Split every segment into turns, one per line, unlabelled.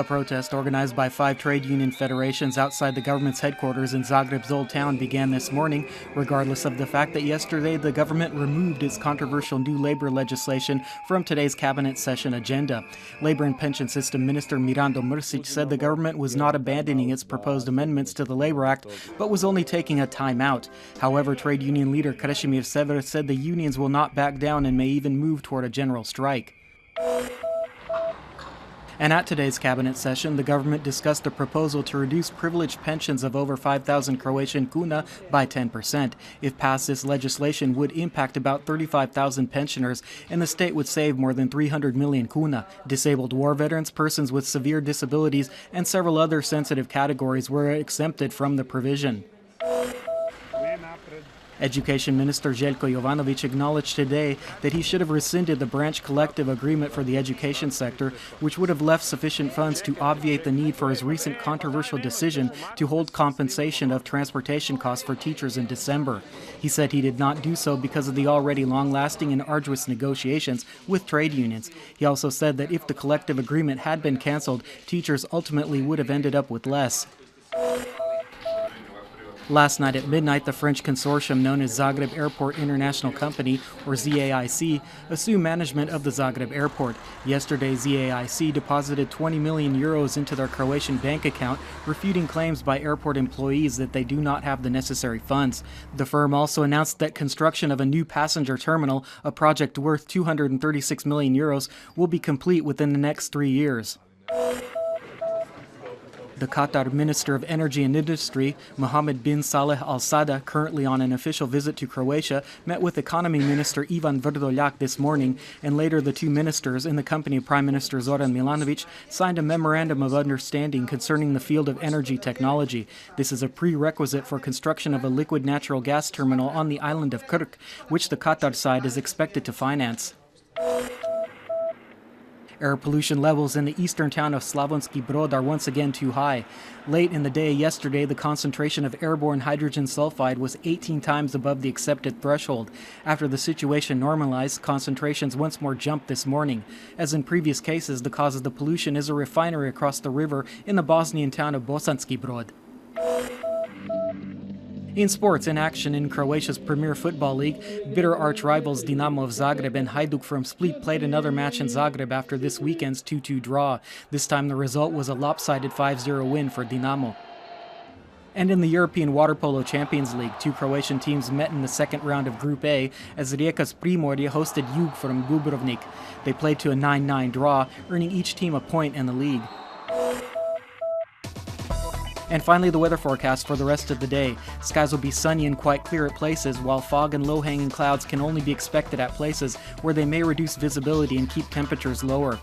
A protest organized by 5 trade union federations outside the government's headquarters in Zagreb's Old Town began this morning, regardless of the fact that yesterday the government removed its controversial new labor legislation from today's cabinet session agenda. Labor and Pension System Minister Mirando Mrsic said the government was not abandoning its proposed amendments to the Labor Act, but was only taking a time out. However, trade union leader Krešimir Sever said the unions will not back down and may even move toward a general strike. And at today's cabinet session, the government discussed a proposal to reduce privileged pensions of over 5,000 Croatian kuna by 10%. If passed, this legislation would impact about 35,000 pensioners, and the state would save more than 300 million kuna. Disabled war veterans, persons with severe disabilities, and several other sensitive categories were exempted from the provision. Education Minister Željko Jovanović acknowledged today that he should have rescinded the branch collective agreement for the education sector, which would have left sufficient funds to obviate the need for his recent controversial decision to hold compensation of transportation costs for teachers in December. He said he did not do so because of the already long-lasting and arduous negotiations with trade unions. He also said that if the collective agreement had been canceled, teachers ultimately would have ended up with less. Last night at midnight, the French consortium known as Zagreb Airport International Company, or ZAIC, assumed management of the Zagreb Airport. Yesterday, ZAIC deposited 20 million euros into their Croatian bank account, refuting claims by airport employees that they do not have the necessary funds. The firm also announced that construction of a new passenger terminal, a project worth 236 million euros, will be complete within the next 3 years. The Qatar Minister of Energy and Industry, Mohammed bin Saleh Al Sada, currently on an official visit to Croatia, met with Economy Minister Ivan Vrdoljak this morning, and later the two ministers, in the company of Prime Minister Zoran Milanovic, signed a memorandum of understanding concerning the field of energy technology. This is a prerequisite for construction of a liquid natural gas terminal on the island of Krk, which the Qatar side is expected to finance. Air pollution levels in the eastern town of Slavonski Brod are once again too high. Late in the day yesterday, the concentration of airborne hydrogen sulfide was 18 times above the accepted threshold. After the situation normalized, concentrations once more jumped this morning. As in previous cases, the cause of the pollution is a refinery across the river in the Bosnian town of Bosanski Brod. In sports, in action in Croatia's Premier Football League, bitter arch-rivals Dinamo of Zagreb and Hajduk from Split played another match in Zagreb after this weekend's 2-2 draw. This time the result was a lopsided 5-0 win for Dinamo. And in the European Water Polo Champions League, 2 Croatian teams met in the second round of Group A as Rijeka's Primorje hosted Jug from Dubrovnik. They played to a 9-9 draw, earning each team a point in the league. And finally, the weather forecast for the rest of the day. Skies will be sunny and quite clear at places, while fog and low-hanging clouds can only be expected at places where they may reduce visibility and keep temperatures lower.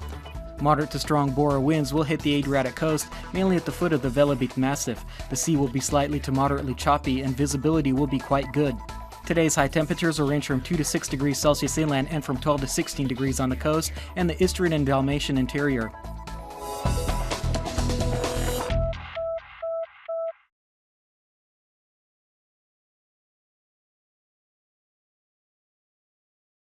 Moderate to strong Bora winds will hit the Adriatic coast, mainly at the foot of the Velebit Massif. The sea will be slightly to moderately choppy and visibility will be quite good. Today's high temperatures will range from 2 to 6 degrees Celsius inland and from 12 to 16 degrees on the coast and the Istrian and Dalmatian interior.